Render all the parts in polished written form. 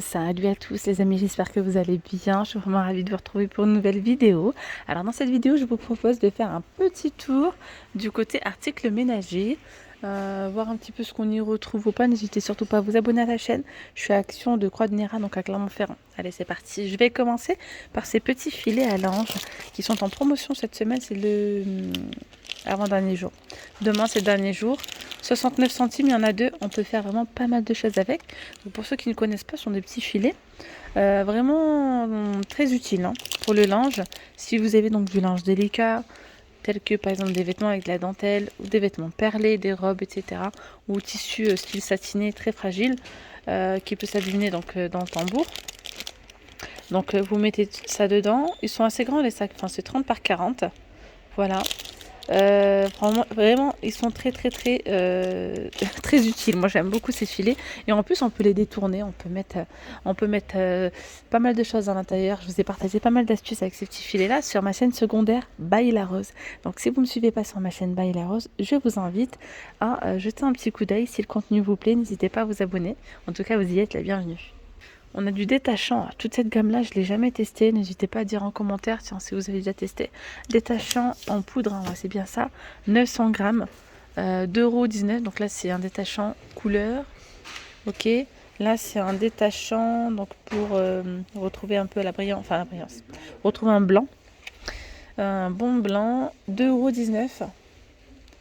Salut à tous les amis, j'espère que vous allez bien. Je suis vraiment ravie de vous retrouver pour une nouvelle vidéo. Alors dans cette vidéo, je vous propose de faire un petit tour du côté articles ménagers, voir un petit peu ce qu'on y retrouve ou pas. N'hésitez surtout pas à vous abonner à la chaîne. Je suis à Action de Croix de Néra, donc à Clermont-Ferrand. Allez, c'est parti. Je vais commencer par ces petits filets à linge qui sont en promotion cette semaine. C'est le avant-dernier jour. Demain, c'est le dernier jour. 69 centimes, il y en a deux. On peut faire vraiment pas mal de choses avec. Donc pour ceux qui ne connaissent pas, ce sont des petits filets. Vraiment très utiles pour le linge. Si vous avez donc du linge délicat, tel que par exemple des vêtements avec de la dentelle, ou des vêtements perlés, des robes, etc. Ou tissu style satiné, très fragile, qui peut s'abîmer donc dans le tambour. Donc vous mettez ça dedans. Ils sont assez grands les sacs, enfin c'est 30 par 40. Voilà. Vraiment, ils sont très très utiles. Moi, j'aime beaucoup ces filets. Et en plus, on peut les détourner. On peut mettre pas mal de choses à l'intérieur. Je vous ai partagé pas mal d'astuces avec ces petits filets-là sur ma chaîne secondaire By La Rose. Donc, si vous ne me suivez pas sur ma chaîne By La Rose, je vous invite à jeter un petit coup d'œil. Si le contenu vous plaît, n'hésitez pas à vous abonner. En tout cas, vous y êtes la bienvenue. On a du détachant. Toute cette gamme-là, je ne l'ai jamais testée. N'hésitez pas à dire en commentaire si vous avez déjà testé. Détachant en poudre, c'est bien ça. 900 grammes, 2,19 €. Donc là, c'est un détachant couleur. Ok. Là, c'est un détachant donc pour retrouver un peu la brillance. Enfin, la brillance. Retrouver un blanc. Un bon blanc, 2,19 €.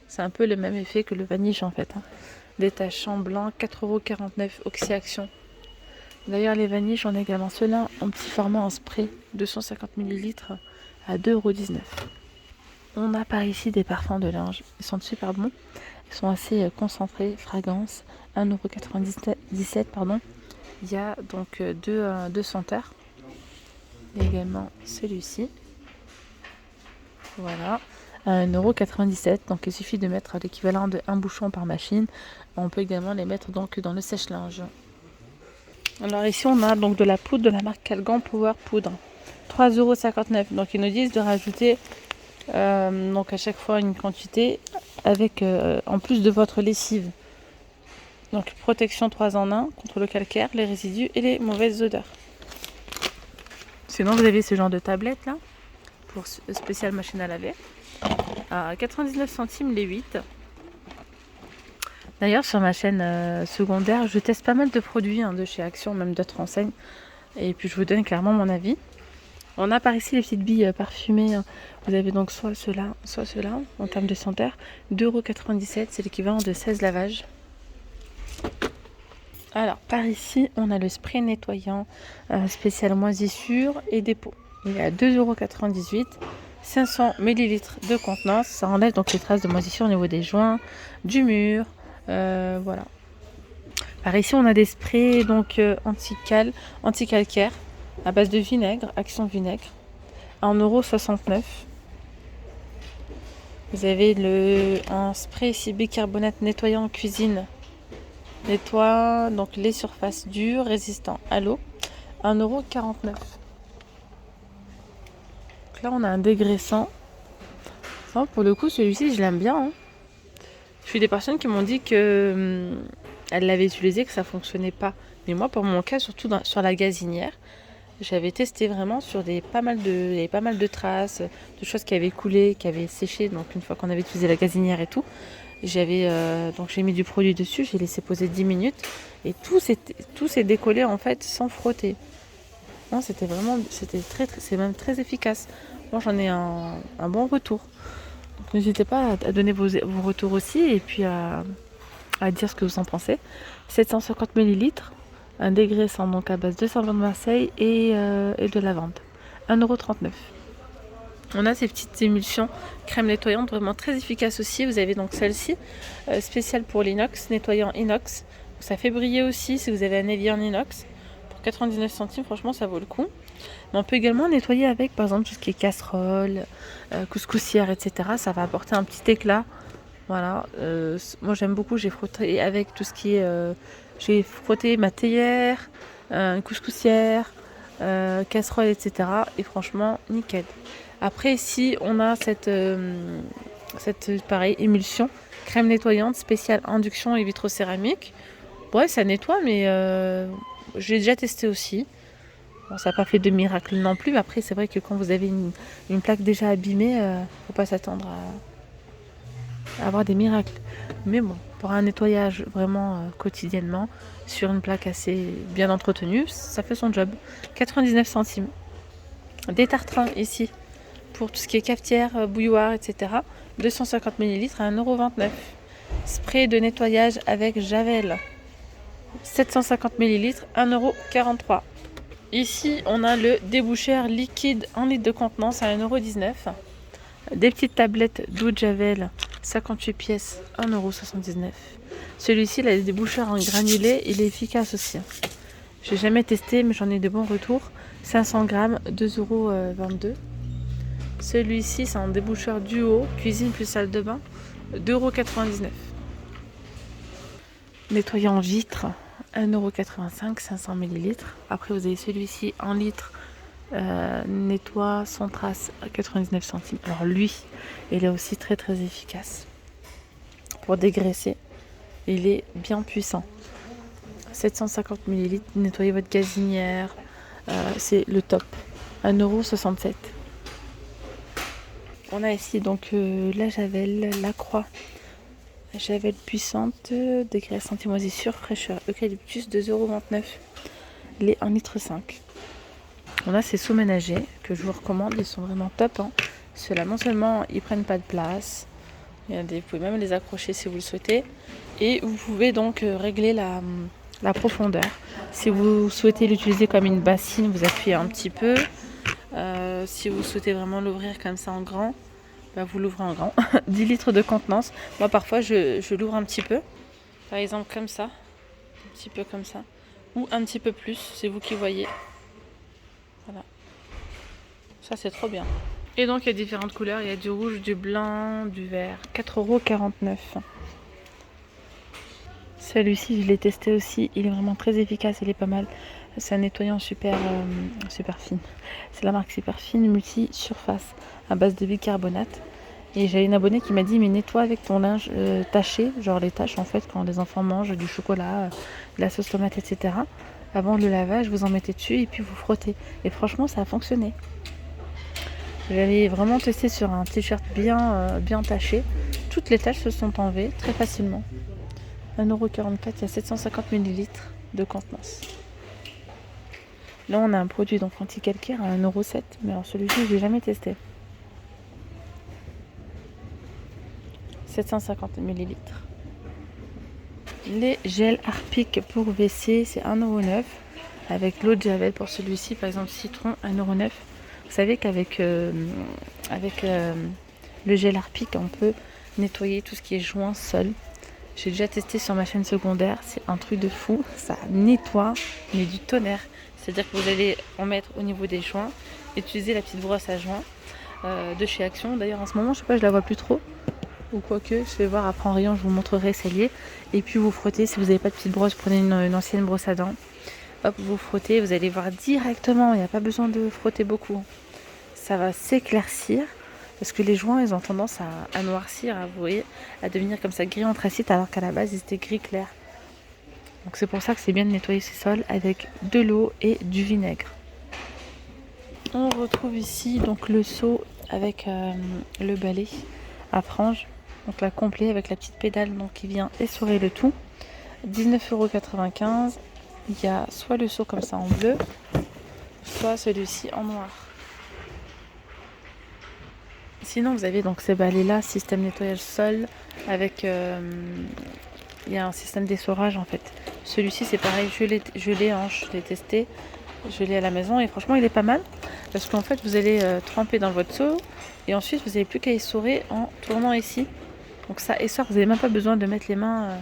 C'est un peu le même effet que le vaniche en fait. Détachant blanc, 4,49 € Oxy-Action. D'ailleurs, les vanilles, j'en ai également ceux-là en petit format en spray, 250 ml à 2,19 €. On a par ici des parfums de linge. Ils sont super bons. Ils sont assez concentrés, fragrance, 1,97 €, pardon. Il y a donc deux senteurs. Il y a également celui-ci. Voilà. À 1,97 €. Donc il suffit de mettre l'équivalent de un bouchon par machine. On peut également les mettre donc dans le sèche-linge. Alors ici on a donc de la poudre de la marque Calgan Power Poudre, 3,59 €. Donc ils nous disent de rajouter donc à chaque fois une quantité avec en plus de votre lessive. Donc protection 3 en 1 contre le calcaire, les résidus et les mauvaises odeurs. Sinon vous avez ce genre de tablette là pour spécial machine à laver à 99 centimes les 8. D'ailleurs, sur ma chaîne secondaire, je teste pas mal de produits de chez Action, même d'autres enseignes. Et puis, je vous donne clairement mon avis. On a par ici les petites billes parfumées. Vous avez donc soit cela, en termes de senteur. 2,97 €, c'est l'équivalent de 16 lavages. Alors, par ici, on a le spray nettoyant spécial moisissure et dépôt. Il est à 2,98 €. 500 ml de contenance. Ça enlève donc les traces de moisissure au niveau des joints, du mur. Voilà. Par ici, on a des sprays donc anti-calcaire à base de vinaigre, Action vinaigre, à 1,69 €. Vous avez un spray ici bicarbonate nettoyant en cuisine. Nettoie donc les surfaces dures, résistants à l'eau, 1,49 €. Donc là, on a un dégraissant. Enfin, pour le coup, celui-ci, je l'aime bien. Je suis des personnes qui m'ont dit que elle l'avait utilisé, que ça fonctionnait pas. Mais moi, pour mon cas, surtout sur la gazinière, j'avais testé vraiment sur il y avait pas mal de traces, de choses qui avaient coulé, qui avaient séché. Donc une fois qu'on avait utilisé la gazinière et tout, donc j'ai mis du produit dessus, j'ai laissé poser 10 minutes et tout s'est décollé en fait sans frotter. Non, c'est même très efficace. Moi, j'en ai un bon retour. Donc n'hésitez pas à donner vos retours aussi et puis à dire ce que vous en pensez. 750 ml, un dégraissant donc à base de savon de Marseille et de lavande. 1,39 €. On a ces petites émulsions crème nettoyante vraiment très efficaces aussi. Vous avez donc celle-ci, spéciale pour l'inox, nettoyant inox. Ça fait briller aussi si vous avez un évier en inox. Pour 99 centimes, franchement, ça vaut le coup. Mais on peut également nettoyer avec, par exemple, tout ce qui est casserole, couscoussière, etc. Ça va apporter un petit éclat. Voilà. Moi, j'aime beaucoup. J'ai frotté avec tout ce qui est... j'ai frotté ma théière, une couscoussière, casserole, etc. Et franchement, nickel. Après, si on a cette pareil, émulsion, crème nettoyante spéciale induction et vitrocéramique, ouais, ça nettoie, mais J'ai déjà testé aussi. Bon, ça n'a pas fait de miracle non plus. Après, c'est vrai que quand vous avez une plaque déjà abîmée, faut pas s'attendre à avoir des miracles. Mais bon, pour un nettoyage vraiment quotidiennement, sur une plaque assez bien entretenue, ça fait son job. 99 centimes. Des tartrins ici, pour tout ce qui est cafetière, bouilloire, etc. 250 ml à 1,29 €. Spray de nettoyage avec Javel. 750 ml, 1,43 €. Ici, on a le déboucheur liquide 1 litre de contenance à 1,19 €. Des petites tablettes d'eau de Javel, 58 pièces, 1,79 €. Celui-ci, il a des déboucheurs en granulés, il est efficace aussi. Je n'ai jamais testé, mais j'en ai de bons retours. 500 grammes, 2,22 €. Celui-ci, c'est un déboucheur duo, cuisine plus salle de bain, 2,99 €. Nettoyant vitre, 1,85 €, 500 ml. Après, vous avez celui-ci en litre, nettoie sans trace à 99 centimes. Alors lui, il est aussi très très efficace pour dégraisser. Il est bien puissant. 750 ml, nettoyez votre gazinière, c'est le top. 1,67 €. On a ici donc la Javel, la Croix. Javel puissante, dégraisse anti-moisissure, fraîcheur, eucalyptus, 2,29 €. Les 1,5 litre. On a ces seaux ménagers que je vous recommande, ils sont vraiment top. Ceux-là, non seulement ils prennent pas de place, vous pouvez même les accrocher si vous le souhaitez. Et vous pouvez donc régler la profondeur. Si vous souhaitez l'utiliser comme une bassine, vous appuyez un petit peu. Si vous souhaitez vraiment l'ouvrir comme ça en grand, vous l'ouvrez en grand. 10 litres de contenance. Moi parfois je l'ouvre un petit peu. Par exemple comme ça. Un petit peu comme ça. Ou un petit peu plus, c'est vous qui voyez. Voilà. Ça c'est trop bien. Et donc il y a différentes couleurs. Il y a du rouge, du blanc, du vert. 4,49 €. Celui-ci je l'ai testé aussi. Il est vraiment très efficace. Il est pas mal. C'est un nettoyant super fine. C'est la marque Super Fine multi-surface à base de bicarbonate. Et j'ai une abonnée qui m'a dit mais nettoie avec ton linge taché, genre les taches en fait quand les enfants mangent du chocolat, de la sauce tomate, etc. Avant le lavage, vous en mettez dessus et puis vous frottez. Et franchement, ça a fonctionné. J'avais vraiment testé sur un t-shirt bien taché. Toutes les taches se sont enlevées très facilement. 1,44 €, il y a 750 ml de contenance. Là, on a un produit donc anti-calcaire à 1,07 €, mais alors celui-ci, je l'ai jamais testé. 750 ml. Les gels Harpic pour WC, c'est 1,09 € avec l'eau de Javel pour celui-ci, par exemple citron, 1,09 €. Vous savez qu'avec le gel Harpic, on peut nettoyer tout ce qui est joint, sol. J'ai déjà testé sur ma chaîne secondaire, c'est un truc de fou, ça nettoie, mais du tonnerre. C'est-à-dire que vous allez en mettre au niveau des joints, utiliser la petite brosse à joints de chez Action. D'ailleurs en ce moment, je sais pas, je la vois plus trop. Ou quoique, je vais voir après en rayon, je vous montrerai celle liée. Et puis vous frottez, si vous n'avez pas de petite brosse, prenez une ancienne brosse à dents. Hop, vous frottez, vous allez voir directement, il n'y a pas besoin de frotter beaucoup. Ça va s'éclaircir, parce que les joints, ils ont tendance à noircir, à devenir comme ça gris anthracite, alors qu'à la base, ils étaient gris clair. Donc c'est pour ça que c'est bien de nettoyer ses sols avec de l'eau et du vinaigre. On retrouve ici donc le seau avec le balai à franges. Donc la complet avec la petite pédale donc qui vient essorer le tout. 19,95 €. Il y a soit le seau comme ça en bleu, soit celui-ci en noir. Sinon vous avez donc ces balais là, système nettoyage sol avec il y a un système d'essorage en fait. Celui-ci c'est pareil, je l'ai testé, je l'ai à la maison et franchement il est pas mal parce qu'en fait vous allez tremper dans votre seau et ensuite vous n'avez plus qu'à essorer en tournant ici. Donc ça essore, vous n'avez même pas besoin de mettre les mains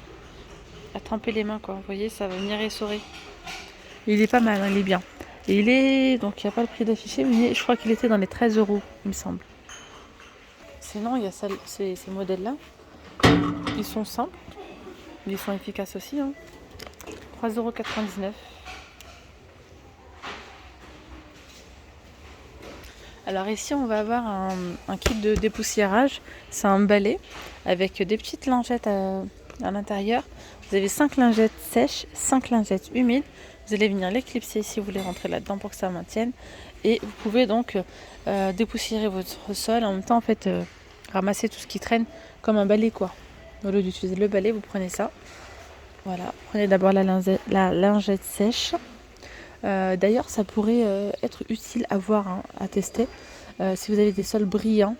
à tremper les mains quoi. Vous voyez, ça va venir essorer. Il est pas mal, il est bien. Et il est donc il n'y a pas le prix d'affiché, mais je crois qu'il était dans les 13 €, il me semble. Sinon il y a ces modèles-là. Ils sont simples, mais ils sont efficaces aussi. 3,99 €. Alors ici on va avoir un kit de dépoussiérage. C'est un balai avec des petites lingettes à l'intérieur. Vous avez 5 lingettes sèches, 5 lingettes humides, Vous allez venir l'éclipser si vous voulez rentrer là-dedans pour que ça maintienne. Et vous pouvez donc dépoussiérer votre sol. En même temps, en fait, ramasser tout ce qui traîne comme un balai, quoi. Au lieu d'utiliser le balai, vous prenez ça. Voilà, prenez d'abord la lingette sèche. D'ailleurs, ça pourrait être utile à voir, hein, à tester. Si vous avez des sols brillants,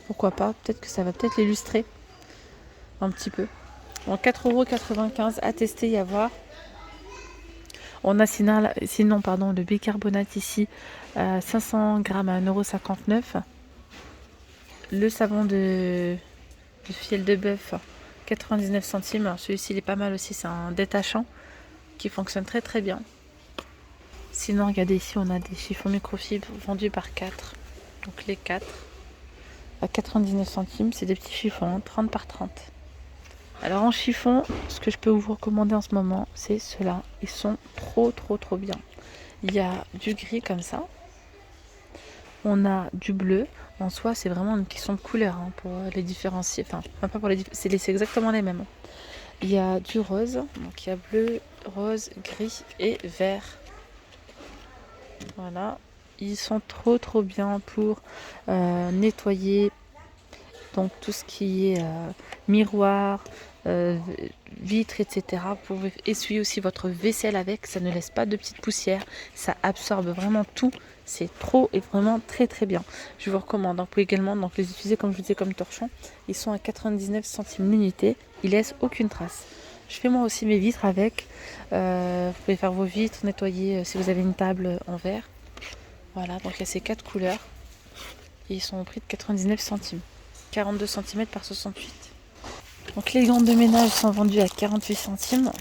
pourquoi pas. Peut-être que ça va peut-être l'illustrer un petit peu. Donc 4,95 € à tester et à voir. On a sinon le bicarbonate ici, 500 grammes à 1,59 €. Le savon de fiel de bœuf, 99 centimes. Alors celui-ci il est pas mal aussi, c'est un détachant qui fonctionne très très bien. Sinon, regardez ici, on a des chiffons microfibres vendus par 4. Donc les 4 à 99 centimes, c'est des petits chiffons, 30 par 30. Alors en chiffon, ce que je peux vous recommander en ce moment, c'est ceux-là. Ils sont trop bien. Il y a du gris comme ça. On a du bleu. En soi, c'est vraiment une question de couleur, hein, pour les différencier. Enfin, pas pour les c'est exactement les mêmes. Il y a du rose. Donc il y a bleu, rose, gris et vert. Voilà. Ils sont trop bien pour nettoyer donc tout ce qui est miroir, vitres, etc. Vous pouvez essuyer aussi votre vaisselle avec, ça ne laisse pas de petites poussières, ça absorbe vraiment tout, c'est trop et vraiment très bien. Je vous recommande, vous pouvez également donc, les utiliser comme je vous disais comme torchon, ils sont à 99 centimes l'unité, ils laissent aucune trace. Je fais moi aussi mes vitres avec, vous pouvez faire vos vitres, nettoyer si vous avez une table en verre. Voilà, donc il y a ces 4 couleurs et ils sont au prix de 99 centimes. 42 cm par 68. Donc les gants de ménage sont vendus à 48 centimes.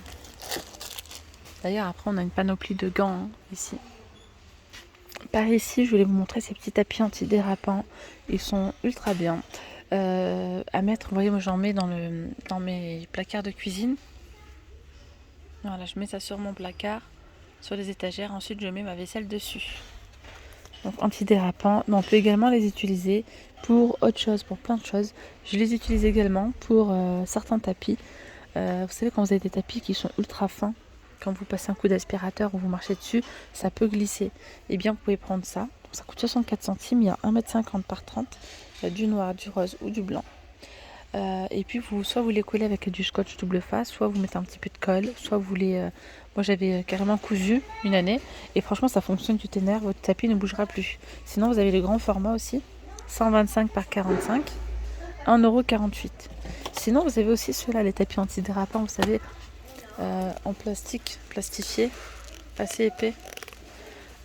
D'ailleurs après on a une panoplie de gants, hein, ici. Par ici je voulais vous montrer ces petits tapis antidérapants. Ils sont ultra bien. À mettre, vous voyez moi j'en mets dans mes placards de cuisine. Voilà, je mets ça sur mon placard, sur les étagères. Ensuite je mets ma vaisselle dessus. Donc antidérapants, mais on peut également les utiliser pour autre chose, pour plein de choses. Je les utilise également pour certains tapis. Vous savez quand vous avez des tapis qui sont ultra fins, quand vous passez un coup d'aspirateur ou vous marchez dessus, ça peut glisser. Et bien vous pouvez prendre ça. Donc, ça coûte 64 centimes, il y a 1,50 m par 30. Il y a du noir, du rose ou du blanc. Et puis soit vous les collez avec du scotch double face, soit vous mettez un petit peu de colle, soit vous les... moi j'avais carrément cousu une année et franchement ça fonctionne du tonnerre, votre tapis ne bougera plus. Sinon vous avez le grand format aussi, 125 par 45, 1,48 €. Sinon vous avez aussi ceux-là, les tapis antidérapants, vous savez, en plastique, plastifié, assez épais.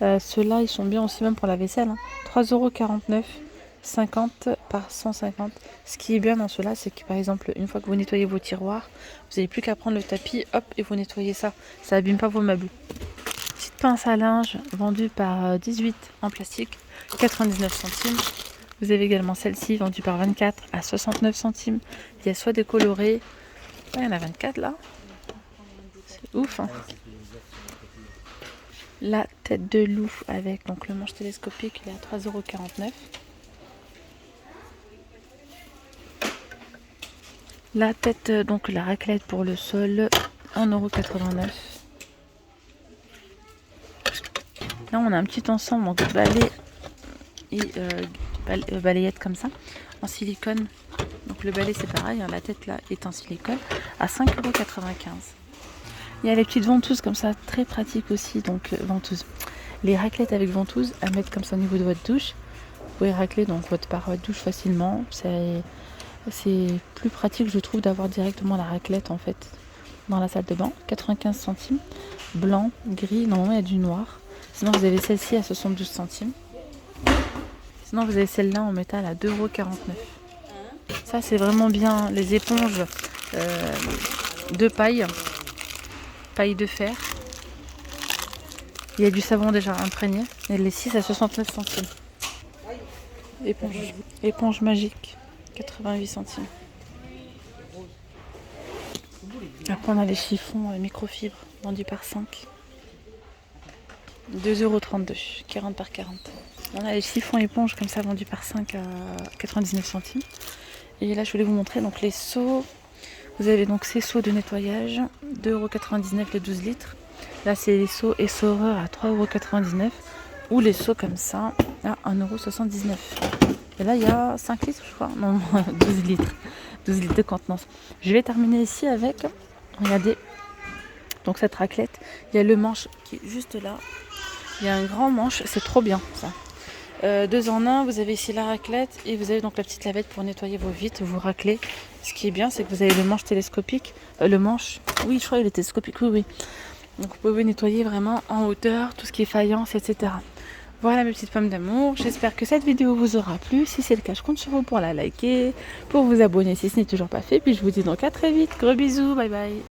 Ceux-là ils sont bien aussi même pour la vaisselle, hein. 3,49 €. 50 par 150. Ce qui est bien dans cela, c'est que par exemple, une fois que vous nettoyez vos tiroirs, vous n'avez plus qu'à prendre le tapis, hop, et vous nettoyez ça. Ça abîme pas vos meubles. Petite pince à linge vendue par 18 en plastique, 99 centimes. Vous avez également celle-ci vendue par 24 à 69 centimes. Il y a soit des colorés. Il y en a 24 là. C'est ouf, hein. La tête de loup avec donc le manche télescopique, il est à 3,49 €. La tête, donc la raclette pour le sol, 1,89 €. Là, on a un petit ensemble, donc balai et balayette comme ça, en silicone. Donc le balai, c'est pareil, hein, la tête là est en silicone, à 5,95 €. Il y a les petites ventouses comme ça, très pratiques aussi, donc ventouses. Les raclettes avec ventouses à mettre comme ça au niveau de votre douche. Vous pouvez racler donc votre paroi de douche facilement. C'est plus pratique, je trouve, d'avoir directement la raclette en fait dans la salle de bain. 95 centimes. Blanc, gris, normalement il y a du noir. Sinon vous avez celle-ci à 72 centimes. Sinon vous avez celle-là en métal à 2,49 €. Ça c'est vraiment bien, les éponges de paille de fer. Il y a du savon déjà imprégné. Et les 6 à 69 centimes. Éponge magique. 88 centimes. Après on a les chiffons microfibres vendus par 5. 2,32 €, 40 par 40. On a les chiffons éponges comme ça vendus par 5 à 99 centimes. Et là je voulais vous montrer donc les seaux. Vous avez donc ces seaux de nettoyage, 2,99 € les 12 litres. Là, c'est les seaux essoreurs à 3,99 € ou les seaux comme ça à 1,79 €. Et là, il y a 5 litres, je crois. Non, 12 litres. 12 litres de contenance. Je vais terminer ici avec, regardez, donc cette raclette. Il y a le manche qui est juste là. Il y a un grand manche, c'est trop bien ça. 2 en 1, vous avez ici la raclette et vous avez donc la petite lavette pour nettoyer vos vitres, vous raclez. Ce qui est bien, c'est que vous avez le manche télescopique. Le manche, oui, je crois qu'il est télescopique, oui, oui. Donc vous pouvez nettoyer vraiment en hauteur, tout ce qui est faïence, etc. Voilà mes petites pommes d'amour, j'espère que cette vidéo vous aura plu. Si c'est le cas, je compte sur vous pour la liker, pour vous abonner si ce n'est toujours pas fait. Puis je vous dis donc à très vite, gros bisous, bye bye.